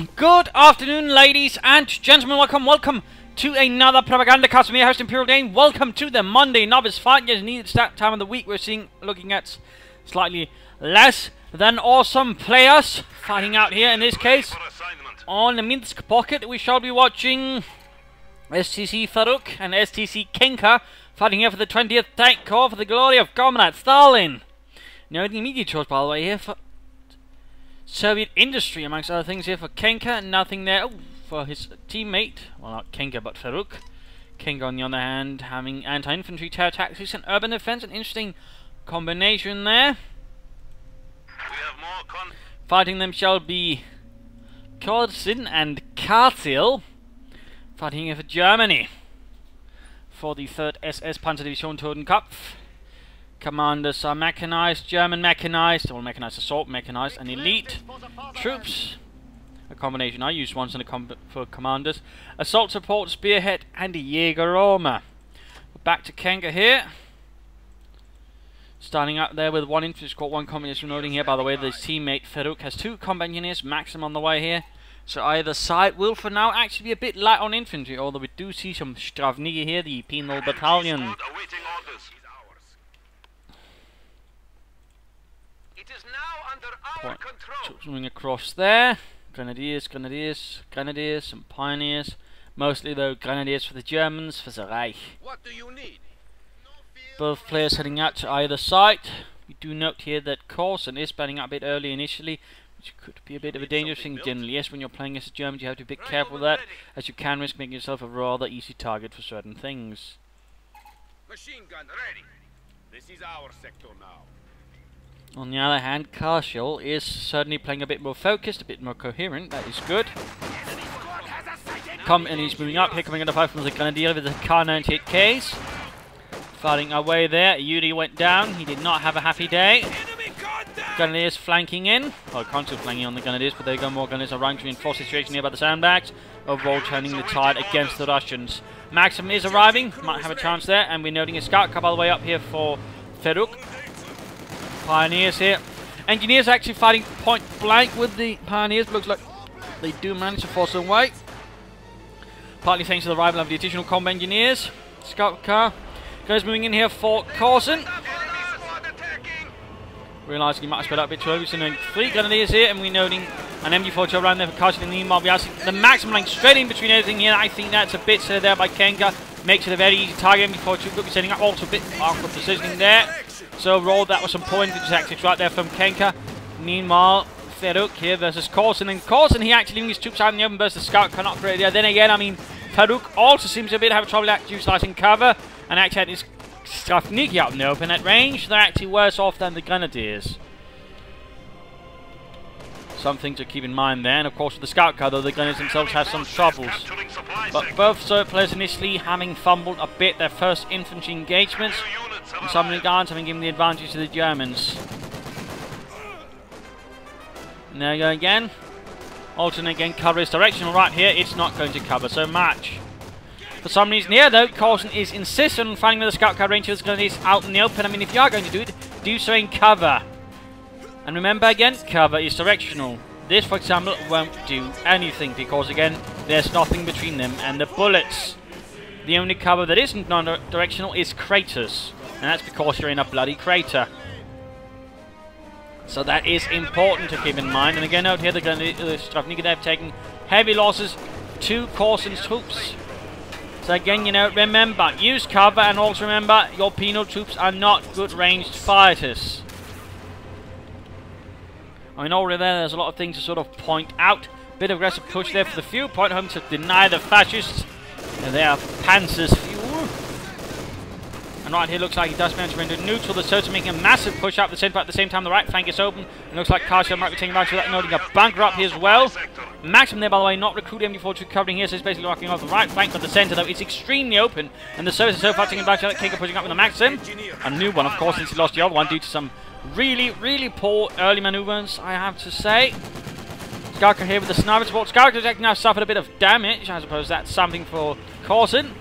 Good afternoon, ladies and gentlemen. Welcome to another Propagandacast from your host, Imperial Dane. Welcome to the Monday Novice Fight. Yes, indeed, it's that time of the week we're looking at slightly less than awesome players fighting out here. In this case, on the Minsk pocket, we shall be watching STC Feruk and STC Kenker fighting here for the 20th Tank Corps for the glory of Comrade Stalin. Now, the immediate choice, by the way, here for Soviet industry, amongst other things here for Kenker. Nothing there for his teammate. Well, not Kenker, but Feruk. Kenker, on the other hand, having anti-infantry terror tactics and urban defense. An interesting combination there. We have more fighting them shall be Corsin and Karziel. Fighting here for Germany for the 3rd SS Panzerdivision Totenkopf. Commanders are mechanized, German mechanized, or mechanized assault, mechanized, and elite troops. A combination I use once for commanders. Assault support, spearhead, and Jägerroma. Back to Kenker here. Starting up there with one infantry squad, one combination noting here. By the way, his teammate Feruk has 2 combat engineers, maximum on the way here. So either side will for now actually be a bit light on infantry, although we do see some Stravniki here, the penal battalion. Troops moving across there. Grenadiers, and pioneers. Mostly though grenadiers for the Germans, for the Reich. What do you need? Both players heading out to either side. We do note here that Corsin is spanning out a bit early initially, which could be a bit of a dangerous thing generally. Yes, when you're playing as the Germans, you have to be a bit careful with that, as you can risk making yourself a rather easy target for certain things. Machine gun ready. This is our sector now. On the other hand, Karziel is certainly playing a bit more focused, a bit more coherent. That is good. And he's moving up here, coming under fire from the Grenadier with the Kar-98Ks. Fighting away there. Yuri went down. He did not have a happy day. Grenadiers flanking in. Well, Consul flanking on the Grenadiers, but there you go. More Grenadiers are running to reinforce the situation here by the sandbags. Overall, turning the tide against the Russians. Maxim is arriving. Might have a chance there. And we're noting a scout car all the way up here for Feruk. Pioneers here. Engineers actually fighting point blank with the Pioneers. Looks like they do manage to force their way. Partly thanks to the arrival of the additional combat engineers. Scout car goes moving in here for Corsin. Realising he might have spread out a bit too early. We're seeing 3 Grenadiers here, and we're noting an MG4 around there for Karziel. Meanwhile, we are seeing the Maxim line straight in between everything here. I think that's a bit there by Kenker. Makes it a very easy target. MG4 could be setting up. Also a bit awkward positioning there. So roll, that was some poor infantry tactics right there from Kenker. Meanwhile, Feruk here versus Corsin. And Corsin, he actually leaving his troops out in the open versus the scout cannot create there. Then again, I mean, Feruk also seems to have trouble actually utilizing cover. And actually had his Stravniki out in the open at range. They're actually worse off than the Grenadiers. Something to keep in mind there. And of course, with the scout car, though, the Grenadiers themselves have some troubles. But both Soviet players initially having fumbled a bit their first infantry engagements. In some regards, having given the advantage to the Germans. And there you go again. Alternate again, cover is directional right here. It's not going to cover so much. For some reason here, though, Corsin is insistent on fighting with the scout car range of the Grenadiers out in the open. I mean, if you are going to do it, do so in cover. And remember again, cover is directional. This, for example, won't do anything because, again, there's nothing between them and the bullets. The only cover that isn't non-directional is craters. And that's because you're in a bloody crater. So that is important to keep in mind. And again, out here, the Stravniki, they've taken heavy losses to Corsin's troops. So again, you know, remember, use cover, and also remember, your penal troops are not good ranged fighters. I mean, already there's a lot of things to sort of point out. Bit of aggressive push there for the few. Point home to deny the fascists. And they are Panzer's few. And right here looks like he does manage to render neutral. The Soviets making a massive push up the centre, but at the same time the right flank is open. It looks like Karziel might be taking advantage of that, noting a bunker up here as well. Maxim there, by the way, not recruiting MG4 covering here, so he's basically locking off the right flank of the centre, though it's extremely open. And the Soviets are so far taking advantage of that. Kenker pushing up with the Maxim. A new one, of course, since he lost the other one due to some really poor early manoeuvres, I have to say. Skarka here with the sniper support. Skarka has actually now suffered a bit of damage. I suppose that's something for Corsin.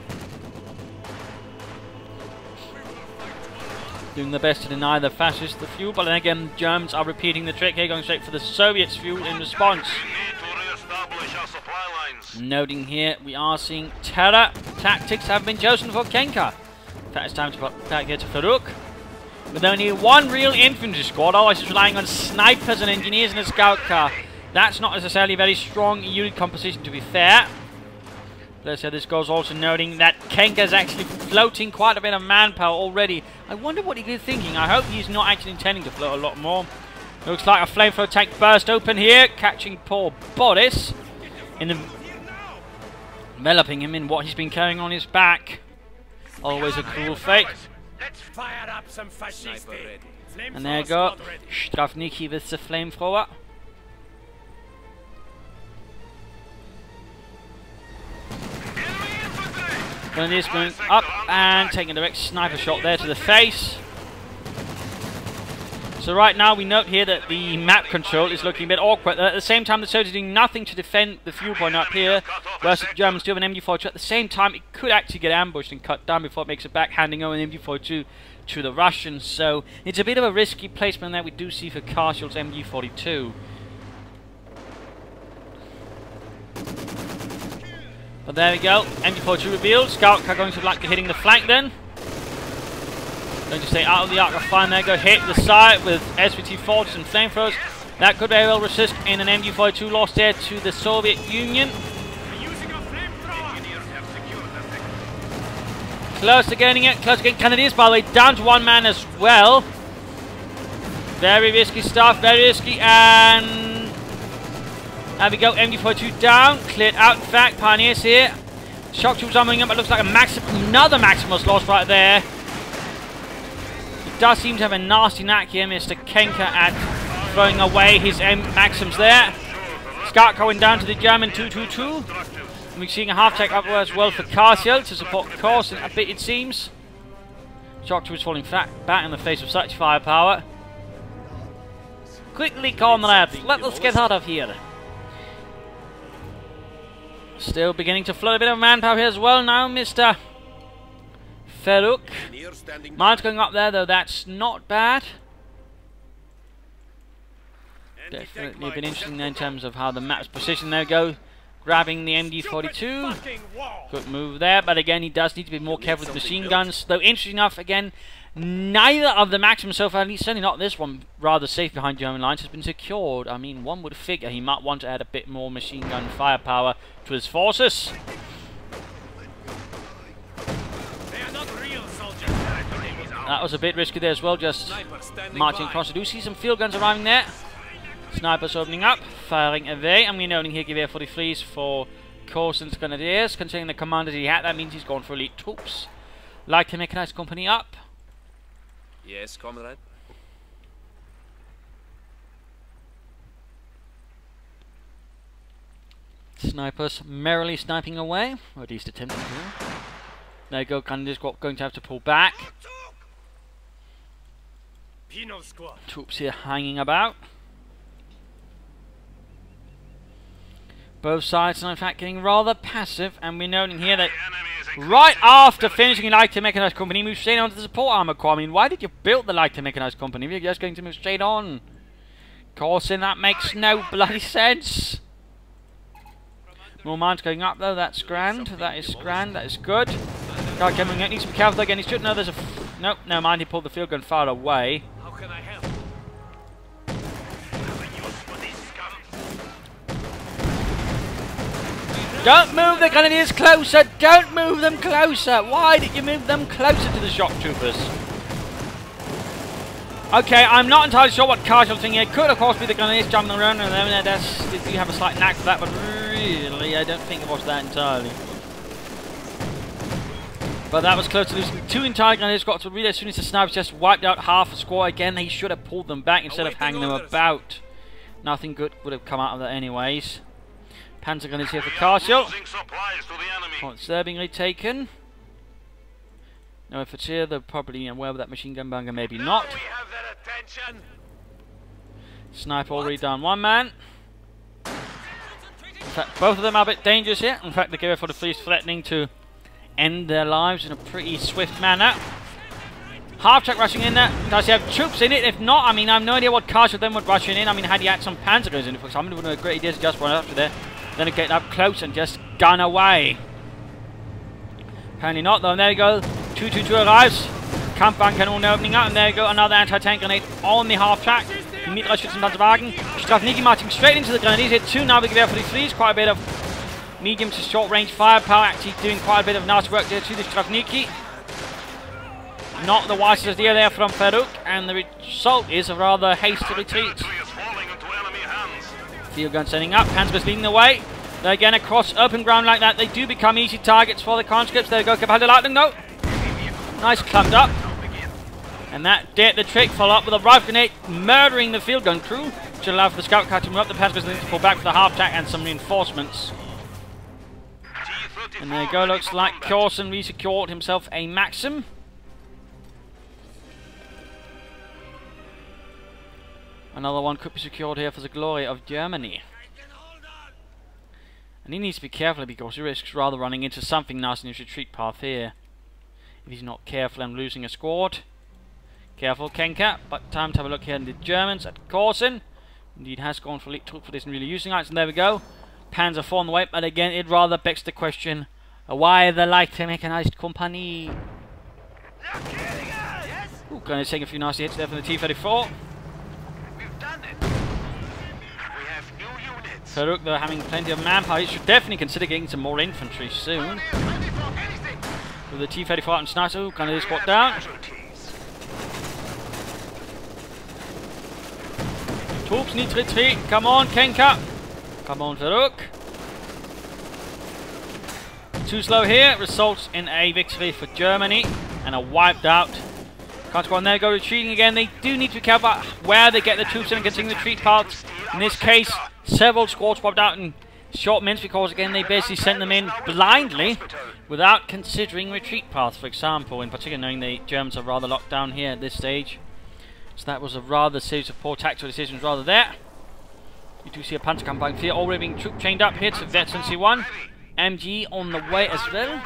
Doing their best to deny the fascists the fuel, but then again, the Germans are repeating the trick here, going straight for the Soviets' fuel in response. Noting here, we are seeing terror tactics have been chosen for Kenker. In fact, it's time to put back here to Feruk. With only one real infantry squad, otherwise it's relying on snipers and engineers and a scout car. That's not necessarily a very strong unit composition, to be fair. Let's say this goes also noting that Kenker's actually floating quite a bit of manpower already. I wonder what he's thinking. I hope he's not actually intending to float a lot more. Looks like a flamethrower tank burst open here, catching poor Boris, enveloping him in what he's been carrying on his back. Always a cruel fate. Let's fire up some fascisti. And there you go, Strafniki with the flamethrower. Grenadiers going up and taking a direct sniper shot there to the face. So right now we note here that the map control is looking a bit awkward. At the same time the Soviets are doing nothing to defend the fuel point up here, whereas the Germans do have an MG42. At the same time it could actually get ambushed and cut down before it makes it back, handing over an MG42 to the Russians. So it's a bit of a risky placement that we do see for Karziel's MG42. But there we go, MG42 revealed. Scout car going to like hitting the flank then. Going to stay out of the arc of fire there, go hit the side with SVT-40s and flamethrowers. That could very well resist in an MG42 lost there to the Soviet Union. Close to getting it, close to getting Canadians, by the way, down to one man as well. Very risky stuff, very risky, and there we go, MG42 down, cleared out in fact, Pioneers here. Shock troops are moving up, it looks like another Maximus lost right there. Does seem to have a nasty knack here, Mr. Kenker, at throwing away his Maxims there. Scout going down to the German 222. And we're seeing a half-tech up as well for Karziel to support Corsin a bit, it seems. Shock troops falling back in the face of such firepower. Quickly, comrades, let us get out of here. Still beginning to flood a bit of manpower here as well now, Mr. Feruk. Mine's going up there, though that's not bad. Definitely been interesting there in terms of how the map's positioned. There we go, grabbing the MG42. Good move there, but again, he does need to be more careful with machine guns. Though, interesting enough, again, neither of the Maxims so far, at least certainly not this one, rather safe behind German lines, has been secured. I mean, one would figure he might want to add a bit more machine gun firepower to his forces. That was a bit risky there as well, just marching across. I do see some field guns arriving there. Snipers opening up, firing away. And we're noting here Gewehr 43s for Corsin's Grenadiers. Considering the commanders he had, that means he's gone for elite troops. Light mechanized company up. Yes, comrade. Snipers merrily sniping away, or at least attempting to. There you go, Grenadiers going to have to pull back. Troops here hanging about. Both sides are in fact getting rather passive, and we're noting here that right after finishing Light Mechanized Company, move straight on to the support armor corps. I mean, why did you build the Light Mechanized Company if you're just going to move straight on? Corsin, that makes no bloody sense. More mines going up though, that's grand, that is grand, that is good. God, Kevin, needs to be careful again, he should know there's a... Nope, never mind, he pulled the field gun far away. How can I help? Don't move the Grenadiers closer! Don't move them closer! Why did you move them closer to the shock troopers? Okay, I'm not entirely sure what Karziel's thinking. It could, of course, be the Grenadiers jumping around and then they do have a slight knack for that, but really, I don't think it was that entirely. But that was close to losing two entire Grenadiers. Got to really as soon as the snipers just wiped out half a squad again. They should have pulled them back instead of hanging them about. Nothing good would have come out of that anyways. Panzer Grenadiers here for Karziel. Points there being retaken. No efforts here. They're probably aware of that machine gun bunker, maybe not. Sniper already down one man. In fact, both of them are a bit dangerous here. In fact, the Gewehr for the Fleet is threatening to end their lives in a pretty swift manner. Half-track rushing in there. Does he have troops in it? If not, I mean, I have no idea what Karziel then would rush in. I mean, had he had some Panzer guns in it, for example, it would have been a great idea to just run after there. Then it get up close and just gun away. Apparently not though, and there you go. 222 arrives. Kampfwagenkanone opening up, and there you go, another anti-tank grenade on the half track. Mitraschützenpanzerwagen. Strafniki marching straight into the grenades. Hit 2 Navigewehr for the Fleas. Quite a bit of medium to short range firepower, actually doing quite a bit of nice work there to the Strafniki. Not the wisest idea there from Feruk, and the result is a rather hasty retreat. Field gun sending up, Panzer's leading the way. They're again across open ground like that. They do become easy targets for the conscripts. There you go, Kapaldeladung though. Nice clumped up. And that did the trick, follow up with a rifle grenade, murdering the field gun crew, which allowed for the scout car to move up. The Panzer's leading to pull back for the half track and some reinforcements. And there you go, looks like Corsin resecured himself a Maxim. Another one could be secured here for the glory of Germany. And he needs to be careful because he risks rather running into something nice in his retreat path here. If he's not careful and losing a squad. Careful, Kenker, but time to have a look here in the Germans at Corsin. Indeed has gone for elite troop, but isn't really using it. And there we go. Panzer 4 on the way, but again it rather begs the question, why the light mechanized company? Ooh, going to take a few nasty hits there from the T-34. Feruk, though, having plenty of manpower, he should definitely consider getting some more infantry soon. With the T-34 and snipers, ooh, kind of squat down. Troops need to retreat. Come on, Kenker. Come on, Feruk. Too slow here. Results in a victory for Germany and a wiped out. Can't go on there, go retreating again. They do need to be careful where they get the troops in and getting the retreat paths. In this case, several squads wiped out in short minutes because, again, they basically sent them in blindly without considering retreat paths, for example. In particular, knowing the Germans are rather locked down here at this stage. So that was a rather series of poor tactical decisions rather there. You do see a Panzerkampfwagen here already being troop chained up here to Veteran C1. MG on the way as well.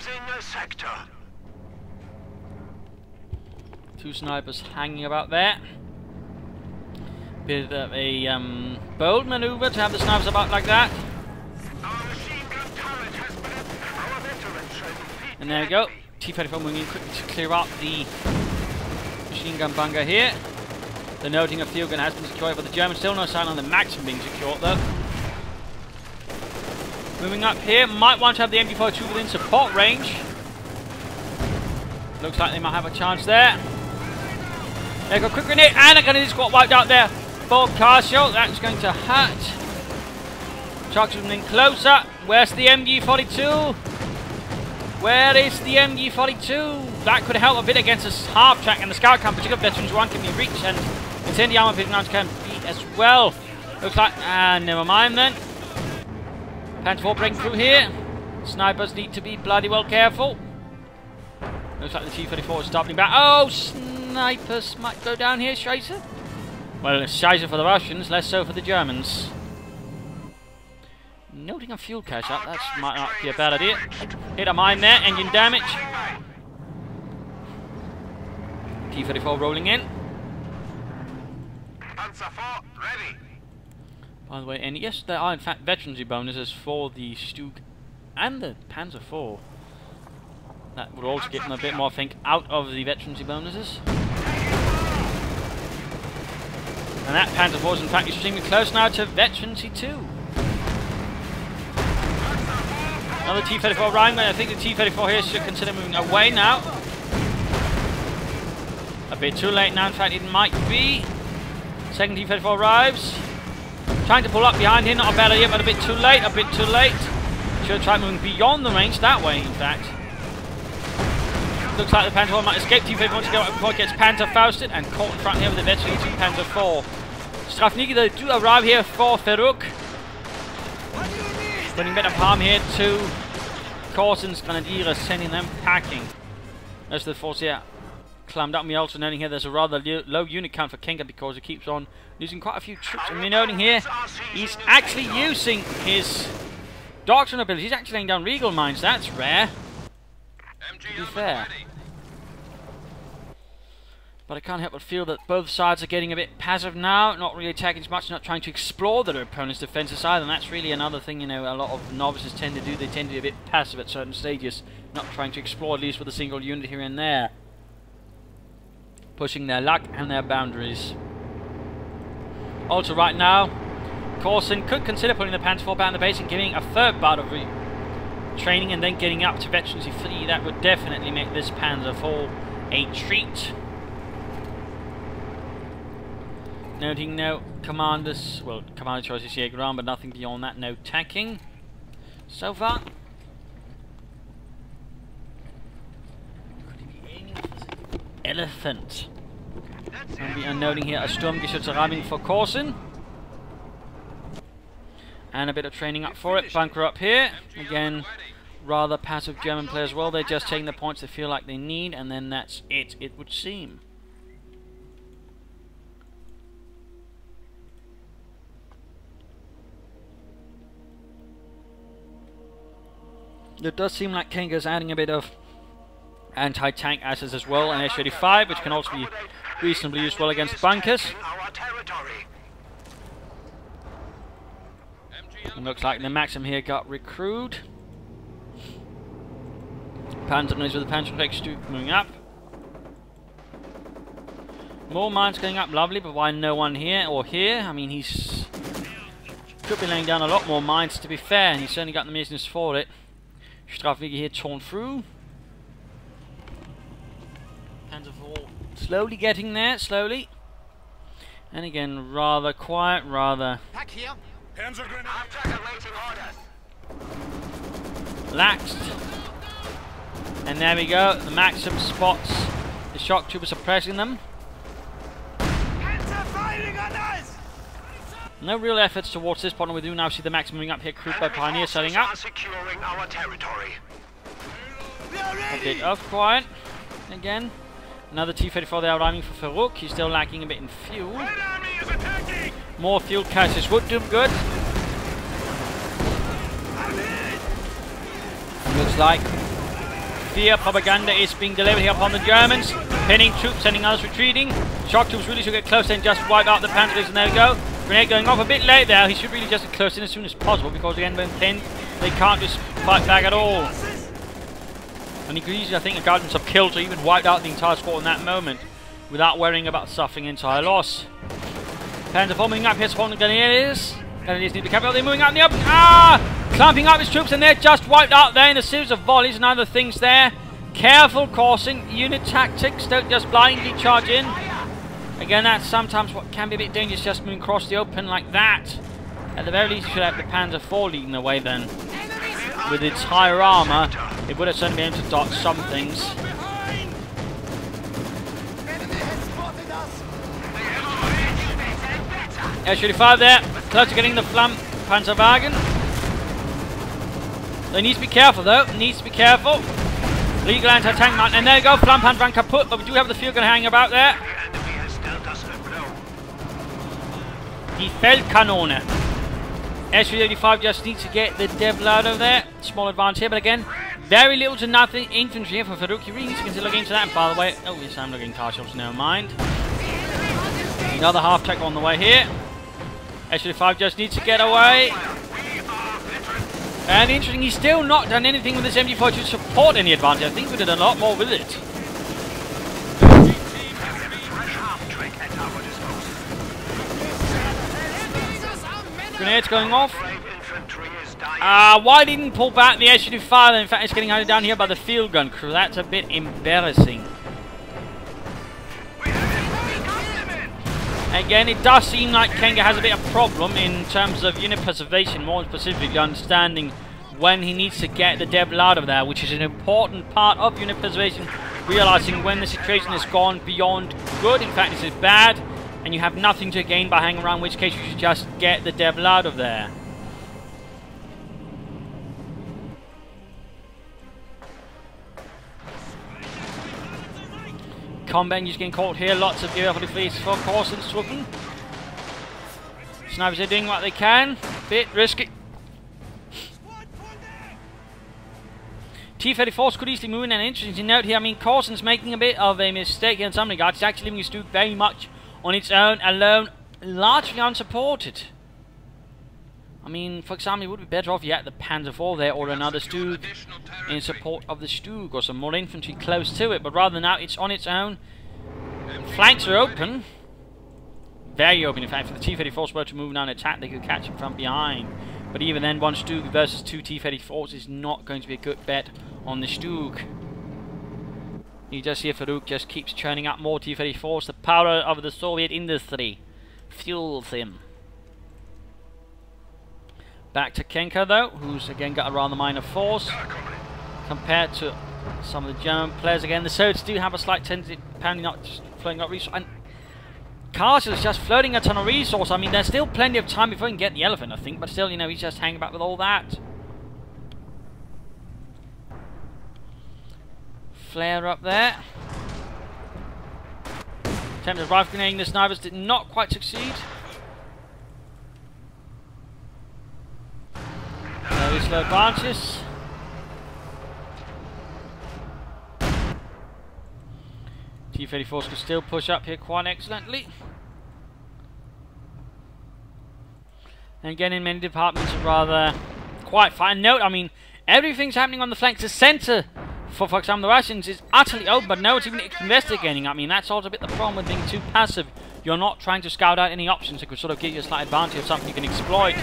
2 snipers hanging about there. Bit of a bold maneuver to have the snipers about like that. And there we go. T-34 moving in quickly to clear out the machine gun bunker here. The noting of field gun has been secured, but the Germans still no sign on the Maxim being secured though. Moving up here, might want to have the MG42 within support range. Looks like they might have a chance there. There go, quick grenade, and a grenade squad wiped out there for Karziel. That's going to hurt. Trucks moving in closer. Where's the MG42? Where is the MG42? That could help a bit against this half track, and the scout camp, particularly Veterans 1, can be reached, and incendiary armor picking rounds can be as well. Looks like, never mind then. Panzer 4 breaking through here. Snipers need to be bloody well careful. Looks like the T-34 is stopping back. Oh, snipers might go down here, Scheiße. Well, it's Scheiße for the Russians, less so for the Germans. Noting a fuel cache up, that might not be a bad idea. Hit a mine there, engine damage. T-34 rolling in. Panzer 4 ready. By the way, and yes, there are in fact veterancy bonuses for the Stug and the Panzer 4. That would also get them a bit more, I think, out of the veterancy bonuses. And that Panzer 4 is in fact extremely close now to veterancy 2. Another T-34 arriving, but I think the T-34 here should consider moving away now. A bit too late now, in fact it might be. Second T-34 arrives. Trying to pull up behind him, not a bad idea, but a bit too late, a bit too late. Should have tried moving beyond the range that way, in fact. Looks like the Panzer 4 might escape. T-34 wants to go up before it gets Panzer Fausted and caught in front here with the veteran 2 Panzer 4. Strafniki, they do arrive here for Feruk. Putting a bit of harm here to Corsin's Grenadiers, sending them packing. As the force here climbed up. And we're also noting here there's a rather low unit count for Kenker because he keeps on losing quite a few troops. And we're noting here he's actually using his doctrine ability. He's actually laying down regal mines. That's rare. To be fair. But I can't help but feel that both sides are getting a bit passive now, not really attacking as much, not trying to explore their opponent's defensive side, and that's really another thing, you know, a lot of novices tend to do. They tend to be a bit passive at certain stages, not trying to explore, at least with a single unit here and there. Pushing their luck and their boundaries. Also right now, Corsin could consider putting the Panzer IV back in the base and giving a third bout of training and then getting up to Veterancy 3. That would definitely make this Panzer IV a treat. Noting no commanders, well, commander choices here ground, but nothing beyond that, no tacking so far. Could he be aiming for the elephant? And we are noting here a Sturmgeschütz arriving for Corsin. And a bit of training up for it, bunker up here. Again, rather passive German players as well, they're just taking the points they feel like they need, and then that's it, it would seem. It does seem like Kenker's adding a bit of anti-tank assets as well, and S-35, which can also be reasonably used well against bunkers. It looks like the Maxim here got recruited. Panzer with the Panzer CoH2 moving up. More mines going up, lovely, but why no one here or here? I mean, he's could be laying down a lot more mines, to be fair, and he's certainly got the business for it. Strafwege here torn through. Panzer IV slowly getting there, slowly. And again, rather quiet, rather relaxed. And there we go, the Maxim spots the shock troopers suppressing them. No real efforts towards this point. We do now see the Maxim moving up here, crewed by Pioneer setting up. A bit of quiet. Again, another T-34 there arriving for Feruk. He's still lacking a bit in fuel. More fuel caches would do him good. Looks like fear propaganda is being delivered here upon the Germans. Pinning troops, sending others retreating. Shock troops really should get close and just wipe out the Panzers, and there we go. Grenade going off a bit late there. He should really just get close in as soon as possible, because again, when pinned, they can't just fight back at all. And he could easily, I think, have gotten some kills or even wiped out the entire squad in that moment without worrying about suffering entire loss. Panzer IV moving up here, supporting the Grenadiers. Grenadiers need to be careful. They're moving out in the open. Clamping up his troops, and they're just wiped out there in a series of volleys and other things there. Careful, Corsin. Unit tactics, don't just blindly charge in. Again, that's sometimes what can be a bit dangerous, just moving across the open like that. At the very least, you should have the Panzer IV leading the way then. With its higher armour, it would have certainly been able to dodge some things. S-35 there, close to getting the Panzerwagen. They need to be careful though, needs to be careful. Legal anti-tank mount, and there you go, Flampanzerwagen kaput, but we do have the field gun hanging about there. Die Feldkanone. S-35 just needs to get the devil out of there. Small advance here, but again, very little to nothing infantry here for Feruk. He really needs to consider looking into that, by the way. Oh, yes, I'm looking Karziel, so never mind. Another half-track on the way here. S-35 just needs to get away. And interesting, he's still not done anything with this MG4 to support any advantage. I think we did a lot more with it. Grenades going off. Why didn't pull back the S-35? In fact, it's getting hunted down here by the field gun crew. That's a bit embarrassing. Again, it does seem like Kenker has a bit of a problem in terms of unit preservation, more specifically understanding when he needs to get the devil out of there, which is an important part of unit preservation, realizing when the situation has gone beyond good, in fact this is bad, and you have nothing to gain by hanging around, in which case you should just get the devil out of there. Combat engines getting caught here, lots of gear for the fleets for Corsin swooping. Snipers are doing what they can, bit risky. T-34s could easily move in. An interesting note here, I mean, Corsin's making a bit of a mistake here in some regards. He's actually leaving his Stug very much on its own, alone, largely unsupported. I mean, for example, it would be better off yet the Panzer IV there or another Stug in support of the Stug or some more infantry close to it. But rather than that, it's on its own. Flanks are open. Very open, in fact. If the T-34s were to move down and attack, they could catch it from behind. But even then, one Stug versus two T-34s is not going to be a good bet on the Stug. You just see Feruk just keeps churning out more T-34s. The power of the Soviet industry fuels him. Back to Kenker though, who's again got a rather minor force compared to some of the German players. Again, the Soviets do have a slight tendency pounding up, just floating up resource. And Karziel is just floating a ton of resource. I mean, there's still plenty of time before he can get the elephant, I think. But still, you know, he's just hanging back with all that. Flare up there. Attempted rifle grenading the snipers did not quite succeed. Very slow advances. T-34s could still push up here quite excellently. And again, in many departments, are rather quite fine. Note, I mean, everything's happening on the flanks. The centre, for example, the Russians is utterly open, but no one's even investigating. I mean, that's also a bit the problem with being too passive. You're not trying to scout out any options that could sort of give you a slight advantage of something you can exploit.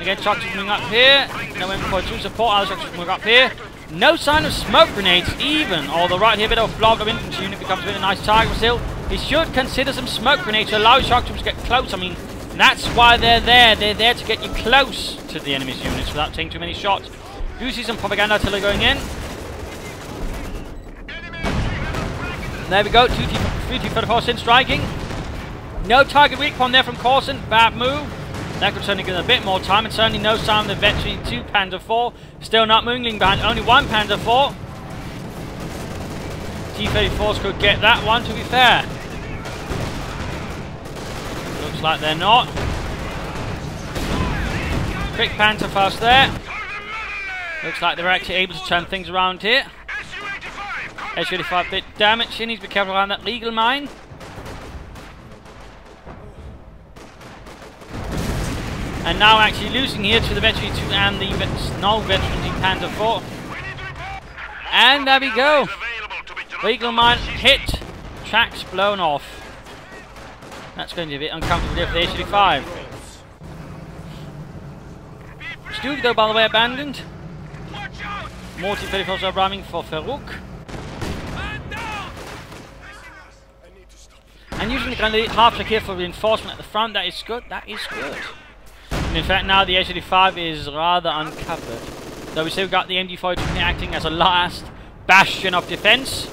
Again, shots moving up here. No M42 support. Other shots moving up here. No sign of smoke grenades even. Although right here, a bit of a blob of infantry unit becomes a bit of a nice target. But still, he should consider some smoke grenades to allow shock troops to get close. I mean, that's why they're there. They're there to get you close to the enemy's units without taking too many shots. Do see some propaganda artillery going in. There we go. 2 T-34 in striking. No target weak point there from Corsin. Bad move. That could certainly give them a bit more time, and certainly no sign of the veteran 2 Panzer IV. Still not moving behind, only 1 Panzer IV. T-34s could get that one, to be fair. Looks like they're not. Quick Panzer fast there. Looks like they're actually able to turn things around here. Su-85 bit damage. He needs to be careful around that legal mine. And now actually losing here to the Veteran 2 and the non-Veteran Panzer IV. And there we go. Legal mine hit. Tracks blown off. That's going to be a bit uncomfortable for the Su-85. Stug though, by the way, abandoned. More T-34s are arriving for Feruk. And using the kind of half-track here for reinforcement at the front, that is good. That is good. And in fact, now the H-85 is rather uncovered. Though we still got the MG-42 acting as a last bastion of defense.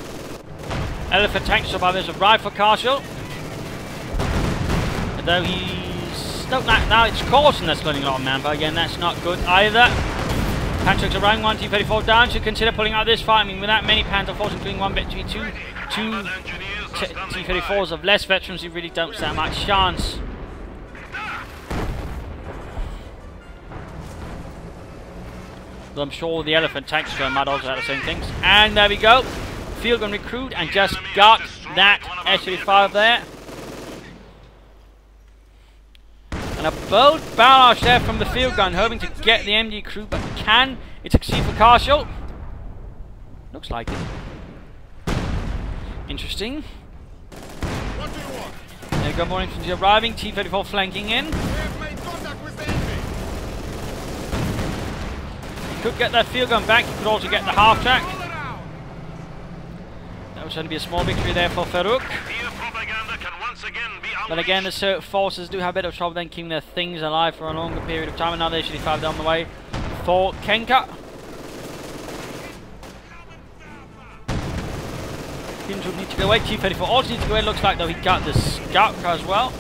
Elephant tank survivors arrive for Karziel. Although he's... No, now it's Corsin that's loading a lot of manpower. Again, that's not good either. Panzer's arriving, 1 T-34 down. Should consider pulling out this fight. I mean, without many Panzer IVs, including 1 Veteran 2 T-34s of less veterans, you really don't stand much chance. Though I'm sure the elephant tanks might also have the same things. And there we go. Field gun recruit and just got that S-35 there. And a bold barrage there from the field gun, hoping to get the MG crew, but can it succeed for Karziel? Looks like it. Interesting. There you go, more infantry arriving, T-34 flanking in. Could get that field gun back, you could also get the half track. That would certainly be a small victory there for Feruk. But again, the forces do have a bit of trouble then keeping their things alive for a longer period of time, and now they should have down the way for Kenker. Teams would need to go away, T-34 also needs to go away. Looks like though he got the scout car as well.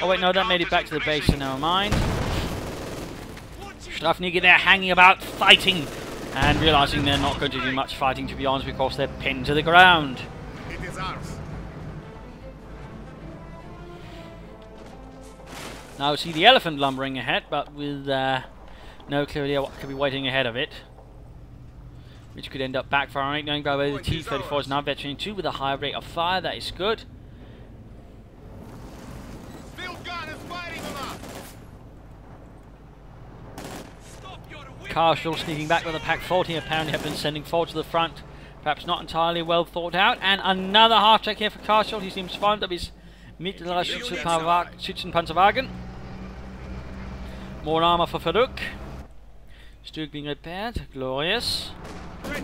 Oh wait, no, that made it back to the base, so never mind. Strafnigge there hanging about, fighting, and realising they're not going to do much fighting, to be honest, because they're pinned to the ground. It is ours. Now see the elephant lumbering ahead, but with no clear idea what could be waiting ahead of it. which could end up backfiring. Knowing by the way the T-34 is now veteran 2 with a high rate of fire. That is good. Karziel sneaking back with a Pack 40, apparently have been sending forward to the front. Perhaps not entirely well thought out. And another half check here for Karziel. He seems fond of his Mittlerer Schützenpanzerwagen. More armor for Feruk. Stug being repaired. Glorious. We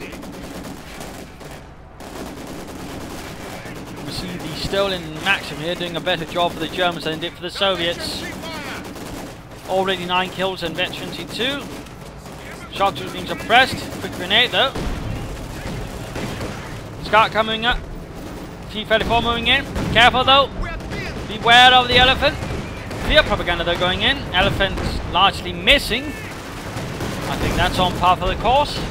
see the stolen Maxim here doing a better job for the Germans than it did for the Soviets. Already 9 kills and veteran T2. Shock troops being suppressed. Quick grenade though. Scout coming up. T-34 moving in. Careful though. Beware of the elephant. Clear propaganda though going in. Elephant largely missing. I think that's on par for the course. The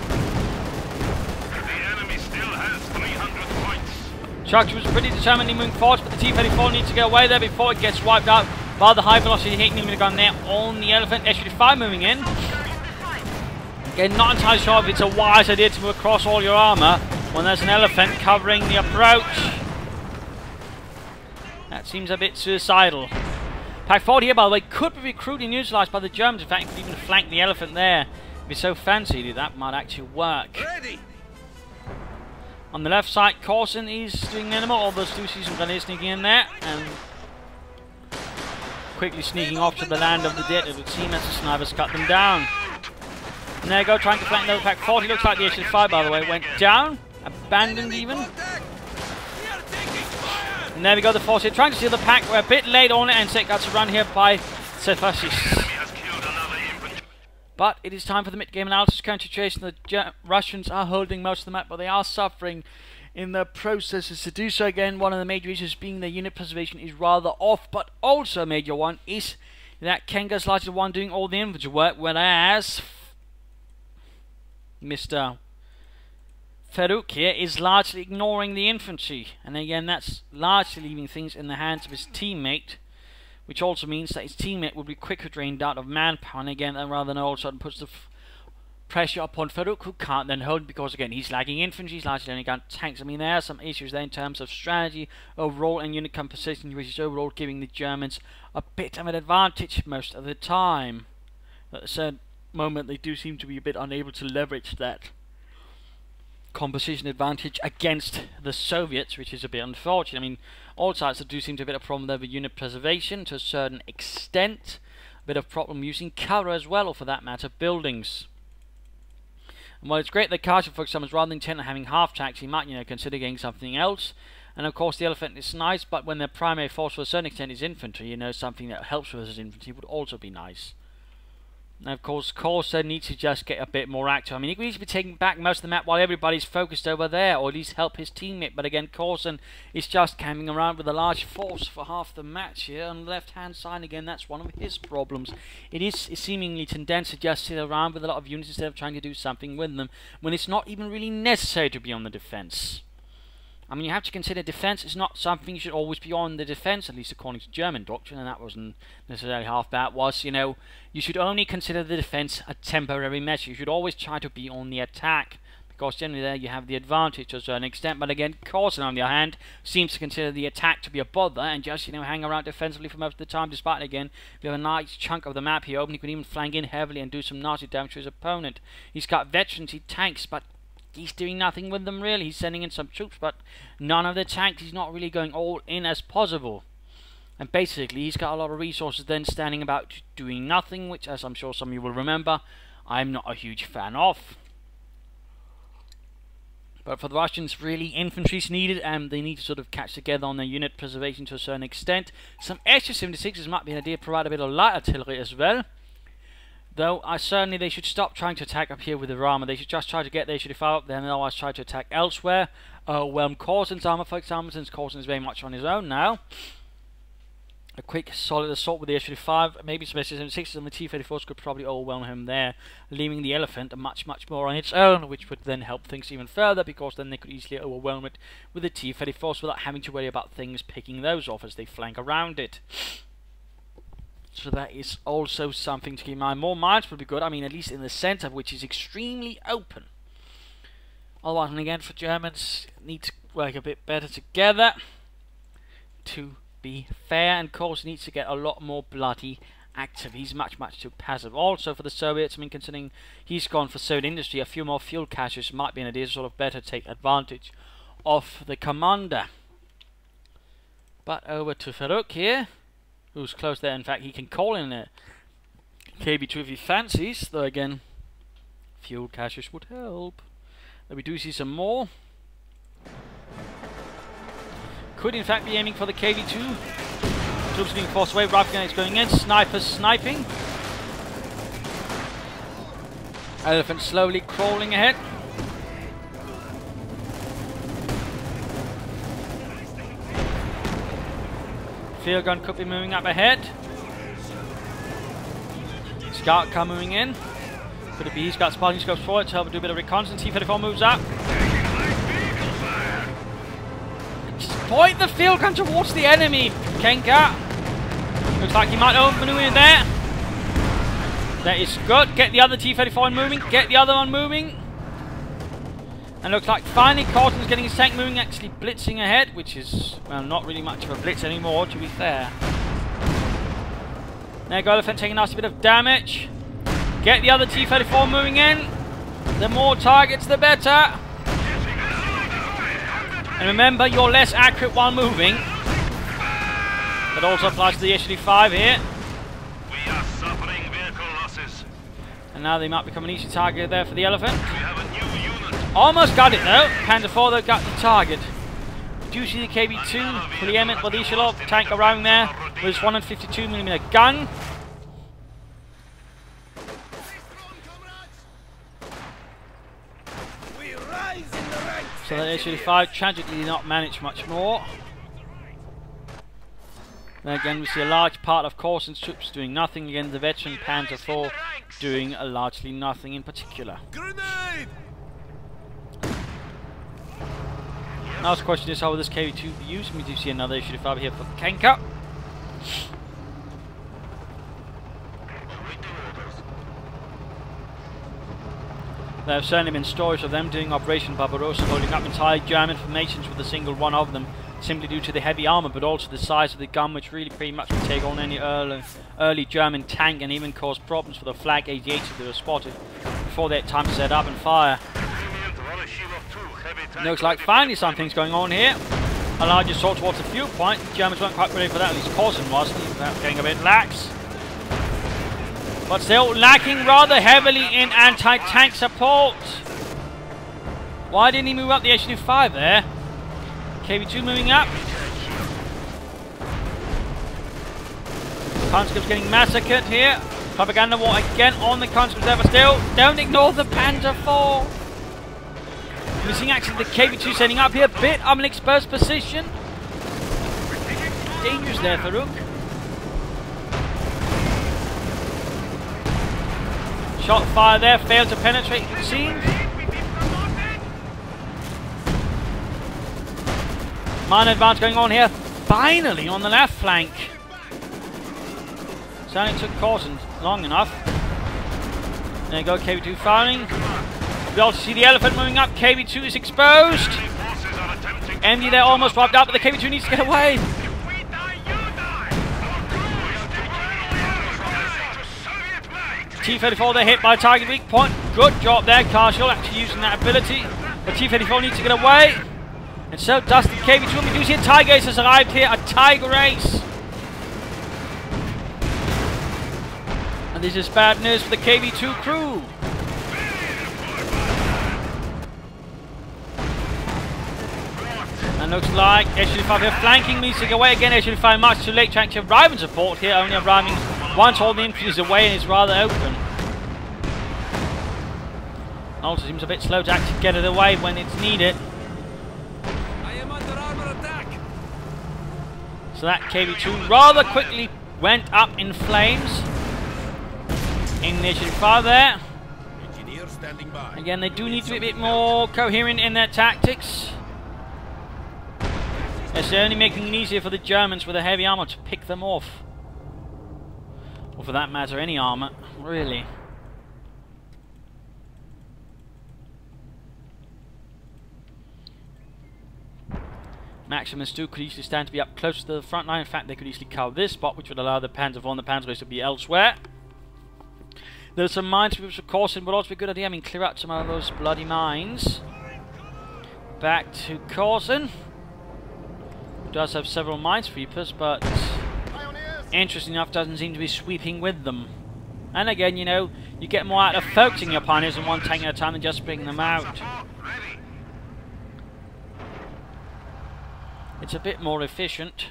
enemy still has 300 points. Shock troops pretty determinedly moving forward, but the T-34 needs to get away there before it gets wiped out by the high velocity hitting enemy gun there on the elephant. SU-5 moving in. Again, not entirely sure if it's a wise idea to move across all your armour when there's an elephant covering the approach. That seems a bit suicidal. Pack 40 here, by the way, could be crudely neutralised by the Germans. In fact, could even flank the elephant there. If it's so fancy, that might actually work. Ready. On the left side, Corsin is doing minimal, although do see some grenades sneaking in there. And quickly sneaking off to the land of the dead. It would seem as the snipers cut them down. And there you go, trying to flank another Pack 40. Looks like the HL5, by the way, went down. Abandoned even. And there we go, the force here trying to steal the pack. We're a bit late on it, and it got run here by Fascists. But it is time for the mid-game analysis. Current situation, the Russians are holding most of the map, but they are suffering in the processes to do so. Again, one of the major reasons being their unit preservation is rather off, but also a major one is that Kenker is largely the one doing all the infantry work, whereas Mr. Feruk here is largely ignoring the infantry, and again that's largely leaving things in the hands of his teammate, which also means that his teammate will be quicker drained out of manpower, and again that rather than all of a sudden puts the pressure upon Feruk, who can't then hold, because again he's lagging infantry, he's largely only got tanks. I mean, there are some issues there in terms of strategy overall and unit composition, which is overall giving the Germans a bit of an advantage most of the time. At a certain moment they do seem to be a bit unable to leverage that composition advantage against the Soviets, which is a bit unfortunate. I mean, all sides do seem to have a bit of problem there with unit preservation to a certain extent, a bit of problem using cover as well, or for that matter buildings. And while it's great that Karziel, for example, is rather intent on having half tracks, he might, consider getting something else. And of course the elephant is nice, but when their primary force for a certain extent is infantry, something that helps with his infantry would also be nice. And of course, Corsin needs to just get a bit more active. I mean, he needs to be taking back most of the map while everybody's focused over there, or at least help his teammate. But again, Corsin is just camping around with a large force for half the match here. On the left-hand side, again, that's one of his problems. It is seemingly tendency to just sit around with a lot of units instead of trying to do something with them, when it's not even really necessary to be on the defense. I mean, you have to consider defense is not something you should always be on the defense, at least according to German doctrine, and that wasn't necessarily half bad. Was, you should only consider the defense a temporary measure. You should always try to be on the attack, because generally there you have the advantage to a certain extent. But again, Corsin, on the other hand, seems to consider the attack to be a bother, and just, hang around defensively for most of the time, despite, again, we have a nice chunk of the map here open. He can even flank in heavily and do some nasty damage to his opponent. He's got veterans, he tanks, but he's doing nothing with them really. He's sending in some troops, but none of the tanks. He's not really going all in as possible. And basically, he's got a lot of resources then standing about doing nothing, which, as I'm sure some of you will remember, I'm not a huge fan of. But for the Russians, really, infantry's needed, and they need to sort of catch together on their unit preservation to a certain extent. Some SU-76s might be an idea to provide a bit of light artillery as well. Though, certainly they should stop trying to attack up here with their armor. They should just try to get their HL5 up there, and otherwise try to attack elsewhere. Corsin's armor, for example, since Corsin is very much on his own now. A quick, solid assault with the HL5, maybe some SU-76s, and the T-34s could probably overwhelm him there, leaving the elephant much more on its own, which would then help things even further, because then they could easily overwhelm it with the T-34s without having to worry about things picking those off as they flank around it. So that is also something to keep in mind. More mines would be good, I mean, at least in the center, which is extremely open. Otherwise, and again, for Germans, need to work a bit better together to be fair, and Corsin needs to get a lot more bloody active. He's much too passive. Also, for the Soviets, I mean, considering he's gone for Soviet industry, a few more fuel caches might be an idea to sort of better take advantage of the commander. But over to Feruk here, who's close there. In fact, he can call in a KB2 if he fancies, though again, fuel caches would help. But we do see some more. Could in fact be aiming for the KB2. Troops being forced away, rifle grenades going in, snipers sniping. Elephant slowly crawling ahead. Field gun could be moving up ahead. Scout car moving in. Could it be he's got spotting scopes forward to help do a bit of reconnaissance? T-34 moves up. Point the field gun towards the enemy. Kenker. Looks like he might overmaneuver in there. That is good. Get the other T-34 moving. Get the other one moving. And looks like finally Corsin's getting his tank moving, actually blitzing ahead, which is, well, not really much of a blitz anymore, to be fair. There you go, Elephant taking a nasty bit of damage. Get the other T-34 moving in. The more targets, the better. And remember, you're less accurate while moving. That also applies to the SUD-5 here. We are suffering vehicle losses. And now they might become an easy target there for the Elephant. We have a new unit. Almost got it though. Panzer IV though got the target. We do see the KB2 preeminent with the Ishalov tank arriving there with his 152mm gun. So that SUD-5 tragically did not manage much more. Then again, we see a large part of Corsin's troops doing nothing against the veteran Panzer IV doing largely nothing in particular. Grenade! Now the question is how will this KB2 be used? We do see another SUD-5 here for Kenker. There have certainly been stories of them doing Operation Barbarossa, holding up entire German formations with a single one of them, simply due to the heavy armor, but also the size of the gun, which really pretty much would take on any early German tank and even cause problems for the Flak 88s if they were spotted before they had time to set up and fire. Looks like finally something's going on here. A large assault towards the fuel point. The Germans weren't quite ready for that, at least Corsin wasn't. He was getting a bit lax. But still lacking rather heavily in anti-tank support. Why didn't he move up the SUD-5 there? KB2 moving up. Conscripts getting massacred here. Propaganda war again on the conscripts there, but still, don't ignore the Panzer IV. We're seeing actually the KB2 setting up here, a bit of an exposed position. Dangerous there, Feruk. Shot fire there, failed to penetrate, it seems. Minor advance going on here, finally on the left flank. So it took Corsin long enough. There you go, KB2 firing. We also see the Elephant moving up, KB2 is exposed. MD there almost wiped out, but the KB2 needs to get away. T-34 they're hit by a target weak point. Good job there, Karziel actually using that ability. But T-34 needs to get away. And so does the KB2. We do see a Tiger Ace has arrived here. A Tiger Ace. And this is bad news for the KB2 crew. And looks like SUD-5 here flanking, needs to get away again. SUD-5 much too late trying to arrive in support here. Only arriving once all the infantry is away and is rather open. Also seems a bit slow to actually get it away when it's needed. I am under armor attack. So that KB2 rather quickly went up in flames. Ignition fire there. Engineer standing by. Again, they do need to be a bit more coherent in their tactics. They're certainly making it easier for the Germans with the heavy armor to pick them off. Or for that matter, any armor, really. Maximus too could easily stand to be up close to the front line. In fact, they could easily cover this spot, which would allow the Panzer IV and the Panzer to be elsewhere. There's some mines for Corsin, would also be a good idea. I mean, clear out some of those bloody mines. Back to Corsin. Who does have several minesweepers, but interesting enough, doesn't seem to be sweeping with them. And again, you know, you get more out of focusing your pioneers in one tank at a time than just bringing them out. It's a bit more efficient.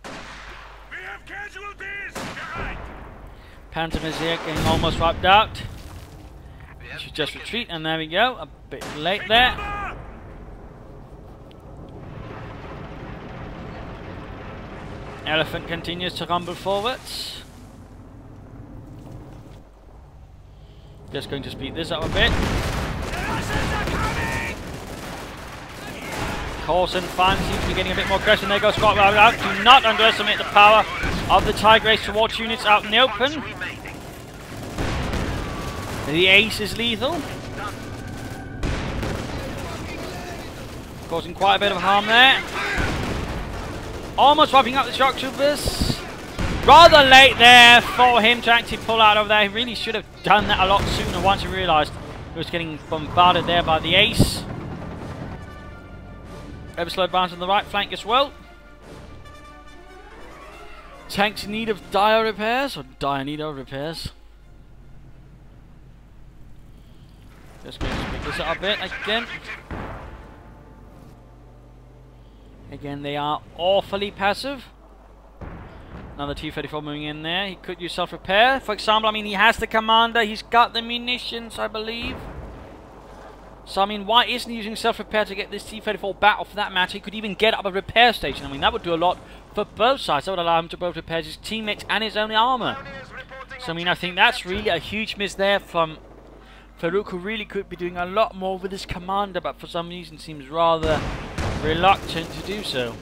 We have casualties! Behind! Panzer here getting almost wiped out. You should just retreat, and there we go. A bit late there. Elephant continues to rumble forwards. Just going to speed this up a bit. Corsin finally seems to be getting a bit more aggressive. There goes Scott right out. Do not underestimate the power of the Tiger Ace towards units out in the open. The ace is lethal. Causing quite a bit of harm there. Almost wiping up the shock troopers. Rather late there for him to actually pull out over there. He really should have done that a lot sooner once he realised he was getting bombarded there by the ace. Ever slow advance on the right flank as well. Tanks in need of dire repairs, or dire need of repairs. Just going to pick this up a bit again. Again, they are awfully passive. Another T-34 moving in there. He could use self-repair. For example, I mean, he has the commander. He's got the munitions, I believe. So, I mean, why isn't he using self-repair to get this T-34 back? Or for that matter, he could even get up a repair station. I mean, that would do a lot for both sides. That would allow him to both repair his teammates and his own armor. So, I mean, I think that's really a huge miss there from Feruk, who really could be doing a lot more with his commander, but for some reason seems rather reluctant to do so.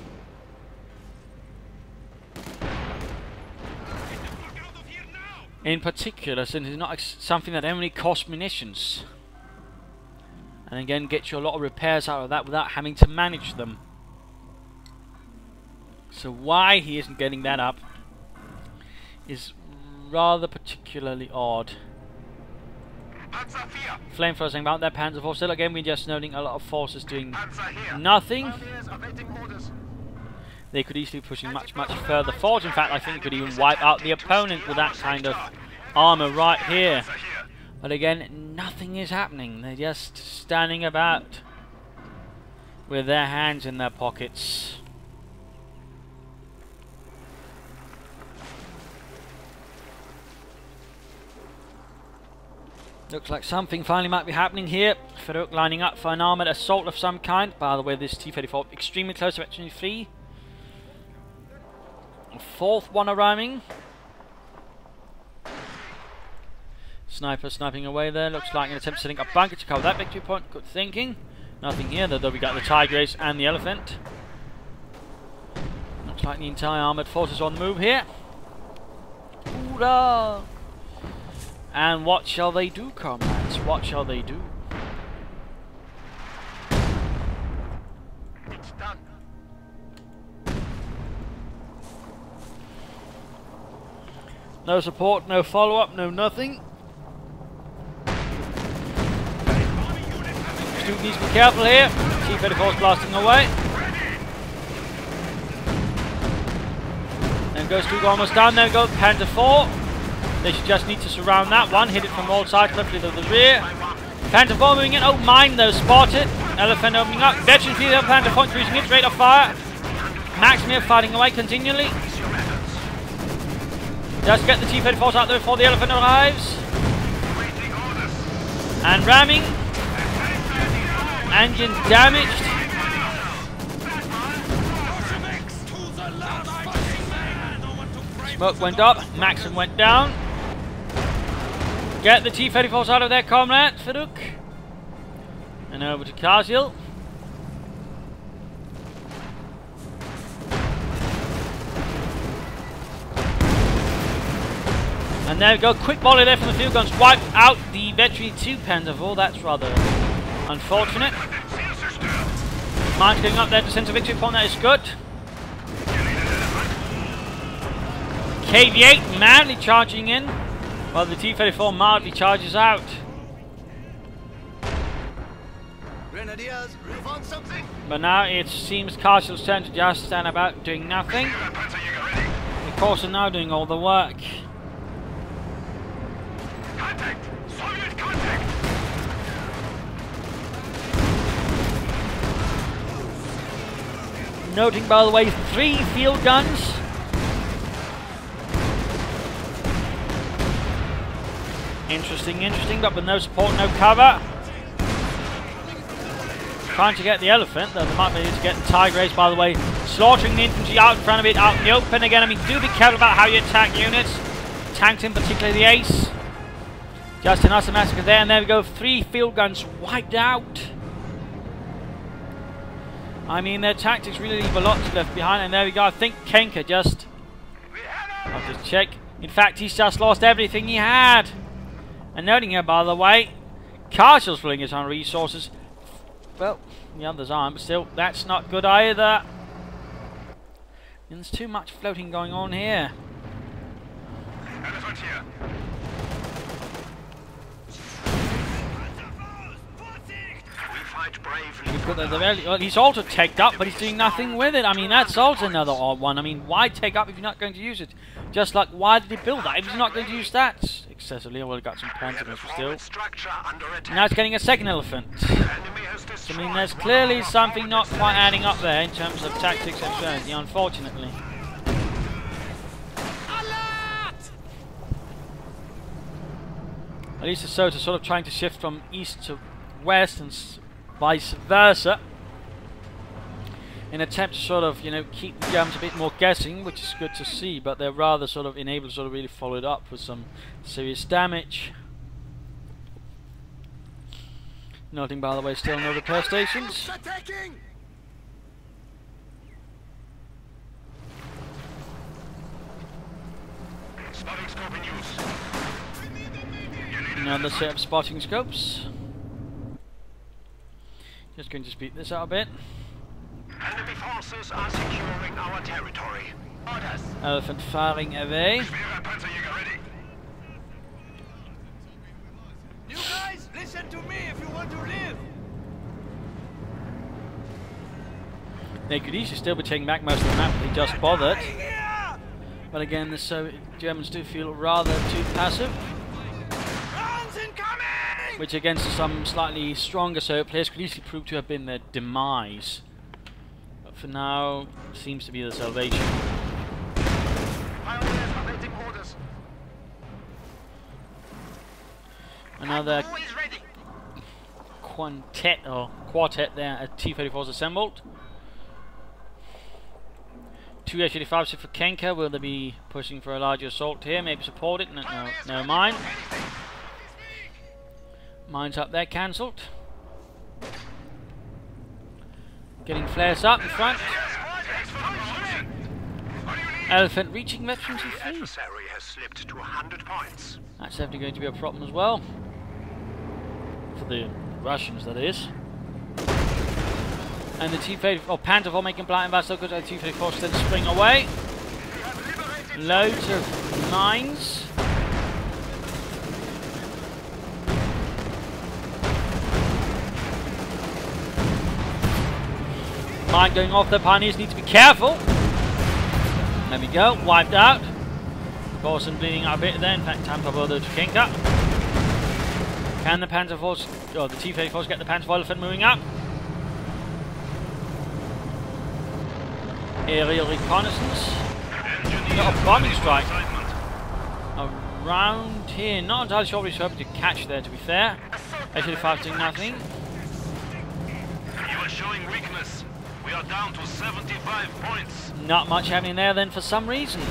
In particular, since it's not something that only costs munitions. And again, gets you a lot of repairs out of that without having to manage them. So why he isn't getting that up is rather particularly odd. Flamethrower saying about that Panzer IV. Still again, we're just noting a lot of forces doing nothing. They could easily be pushing much, much further forward. In fact, I think they could even wipe out the opponent with that kind of armor right here. But again, nothing is happening. They're just standing about with their hands in their pockets. Looks like something finally might be happening here. Feruk lining up for an armoured assault of some kind. By the way, this T-34 extremely close to Veteran 3. Fourth one arriving. Sniper sniping away there. Looks like an attempt setting up bunker to cover that victory point. Good thinking. Nothing here, though we got the Tiger Ace and the Elephant. Looks like the entire armoured force is on the move here. Hoorah! And what shall they do, comrades? What shall they do? It's done. No support, no follow-up, no nothing. Student needs to be careful here. T-34's blasting away. Then goes Stuka almost down. There we go, Panzer IV. They should just need to surround that one. Hit it from all sides, left to the rear. Panzer IV moving in. Oh, mine though, spotted. Elephant opening up. Veteran 3 Panzer IV increasing its rate of fire. Maximus fighting away continually. Just get the T-34s out there before the Elephant arrives. And ramming. Engine damaged. Smoke went up. Maxim went down. Get the T-34s out of there, comrade, Feruk. And over to Karziel. And there we go, quick volley there from the field guns, wiped out the Veterinary 2 Panzerval. That's rather unfortunate. Mines going up there to center victory point, that is good. KV-8 madly charging in, while the T-34 mildly charges out. Grenadiers, we found something. But now it seems Karziel's turn to just stand about doing nothing. The Corsin now doing all the work. Contact! Soviet contact! Noting, by the way, 3 field guns. Interesting, but with no support, no cover. Trying to get the elephant, though they might be able to get the Tiger Ace, by the way. Slaughtering the infantry out in front of it, out in the open again. I mean, do be careful about how you attack units. Tanks in particular the Ace. Just an awesome massacre there, and there we go, 3 field guns wiped out. I mean, their tactics really leave a lot left behind, and there we go. I think Kenker just... I'll just check. In fact, he's just lost everything he had. And noting here, by the way, Karziel's filling his own resources. Well, the others aren't, but still, that's not good either. And there's too much floating going on here. Elephant here. We fight bravely. Well, he's also teched up, but he's doing nothing with it. I mean, that's also another odd one. I mean, why take up if you're not going to use it? Just like, why did he build that if he's not going to use that? Excessively, well, he got some panzer still. Now it's getting a second elephant. So, I mean, there's clearly something not quite adding up there in terms of tactics and strategy, unfortunately. At least it's so to sort of trying to shift from east to west and vice versa. In an attempt to sort of, you know, keep the Germans a bit more guessing, which is good to see, but they're rather sort of unable to sort of really follow it up with some serious damage. Noting, by the way, still no repair stations. Another set of spotting scopes. Just going to speed this out a bit. Enemy forces are securing our territory. Orders. Elephant firing away. You guys, listen to me if you want to live. They could easily still be taking back most of the map if they just bothered. But again, the Germans do feel rather too passive. Which against some slightly stronger Soviet players could easily prove to have been their demise. But for now, seems to be the salvation. Another quartet there at T-34's assembled. 2 H-85s for Kenker. Will they be pushing for a larger assault here? Maybe support it? No mind. Mines up there, cancelled. Getting flares up in front. Elephant reaching veteran T3. Has slipped to 100 points. That's definitely going to be a problem as well. For the Russians, that is. And the T-34, Panzerval making blind advance, so good. The T-34 then spring away. Loads of mines. Mine going off, the pioneers need to be careful. There we go, wiped out. Corsin bleeding out a bit there, in fact time for to Kenker. Can the Panzer Force, or the T-34s get the Panzer Elephant moving up? Aerial reconnaissance. Got a bombing strike. Around here, not entirely sure what he's hoping to catch there, to be fair. H-85 doing nothing. You are showing weakness. We are down to 75 points. Not much happening there then for some reason.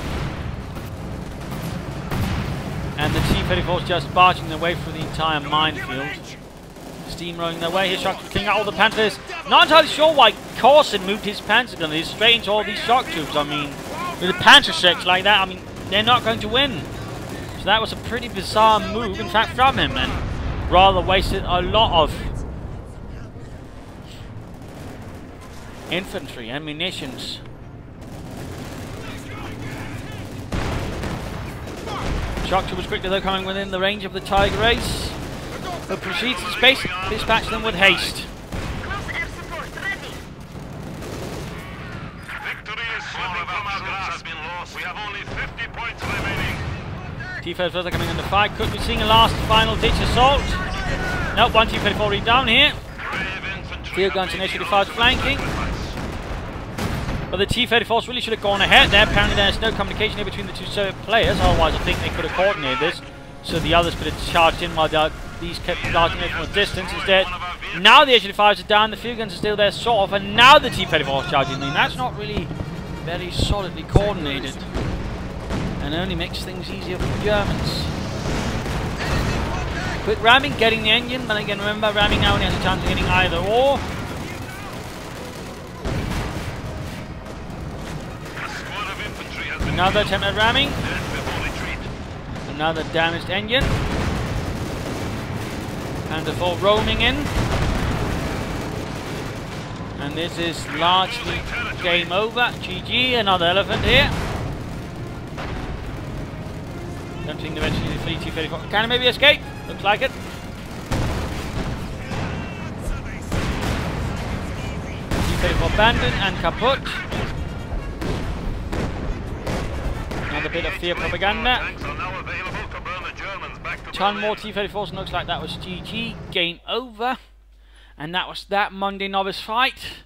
And the T-34's just barging their way through the entire minefield. Steamrolling their way here, killing out all the Panthers. Not entirely sure why Corsin moved his Panzer gunners straight into all these shock troops. I mean, with a Panzer 6 like that, I mean, they're not going to win. So that was a pretty bizarre move, in fact, from him, and rather wasted a lot of infantry and munitions. Shock troopers quickly though coming within the range of the Tiger Race. Who proceeds to space, dispatch them with haste. Victory is far from our grasp. Has been lost. We have only 50 points remaining. T-34s are coming under fire. Could be seeing a last final ditch assault. Nope, one T-34 read down here. Field guns initially fires flanking. But the T-34s really should have gone ahead there. Apparently there's no communication here between the two Soviet players. Otherwise I think they could have coordinated this. So the others could have charged in while these kept charging in from a distance. Instead, now the H-35s are down. The field guns are still there sort of. And now the T-34 is charging in. That's not really very solidly coordinated. And only makes things easier for the Germans. Quick ramming, getting the engine. But again, remember, ramming now only has a chance of getting either or. Another attempt at ramming. Another damaged engine. And the full roaming in. And this is largely game over. GG, another elephant here. Don't think eventually the T-34 can maybe escape. Looks like it. T-34 abandoned and kaput. Another bit of fear propaganda. 10 more T-34s, and looks like that was GG. Game over. And that was that Monday novice fight.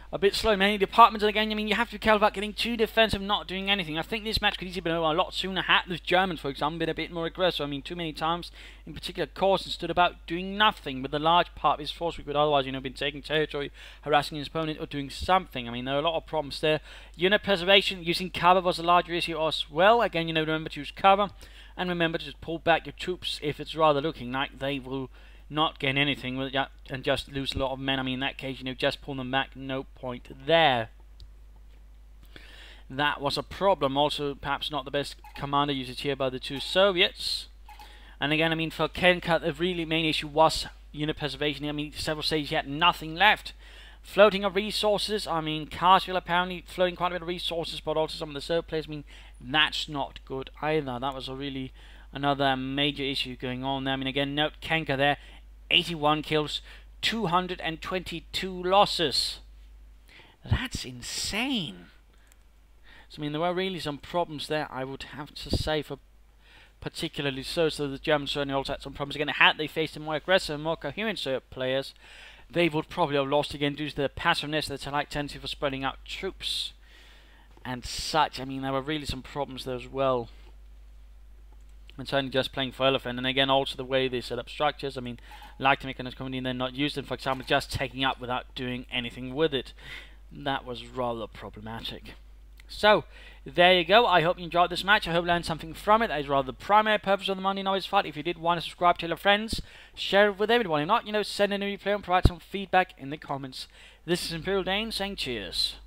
A bit slow in many departments, and again, I mean, you have to be careful about getting too defensive and not doing anything. I think this match could easily have been over a lot sooner had the Germans, for example, been a bit more aggressive. I mean, too many times, in particular, Corsin stood about doing nothing with the large part of his force, we could otherwise, you know, been taking territory, harassing his opponent, or doing something. I mean, there are a lot of problems there. Unit preservation, using cover was a larger issue as well. Again, you know, remember to use cover, and remember to just pull back your troops if it's rather looking like they will not gain anything with it and just lose a lot of men. I mean, in that case, you know, just pull them back, no point there. That was a problem. Also, perhaps not the best commander usage here by the two Soviets. And again, I mean, for Kenker, the really main issue was unit preservation. I mean, several stages he had nothing left. Floating of resources. I mean, Karziel apparently floating quite a bit of resources, but also some of the Soviet players. I mean, that's not good either. That was a really another major issue going on there. I mean, again, note Kenker there. 81 kills, 222 losses. That's insane. So, I mean, there were really some problems there, I would have to say, for particularly so the Germans certainly also had some problems. Again, had they faced a more aggressive, more coherent Soviet players, they would probably have lost again due to their passiveness, their like tendency for spreading out troops and such. I mean, there were really some problems there as well. And certainly just playing for elephant, and again also the way they set up structures. I mean, like to make an comedy and then not use them, for example, just taking up without doing anything with it. That was rather problematic. So, there you go. I hope you enjoyed this match. I hope you learned something from it. That is rather the primary purpose of the Monday Noise fight. If you did want to subscribe, tell your friends, share it with everyone. If not, you know, send in a replay and provide some feedback in the comments. This is Imperial Dane saying cheers.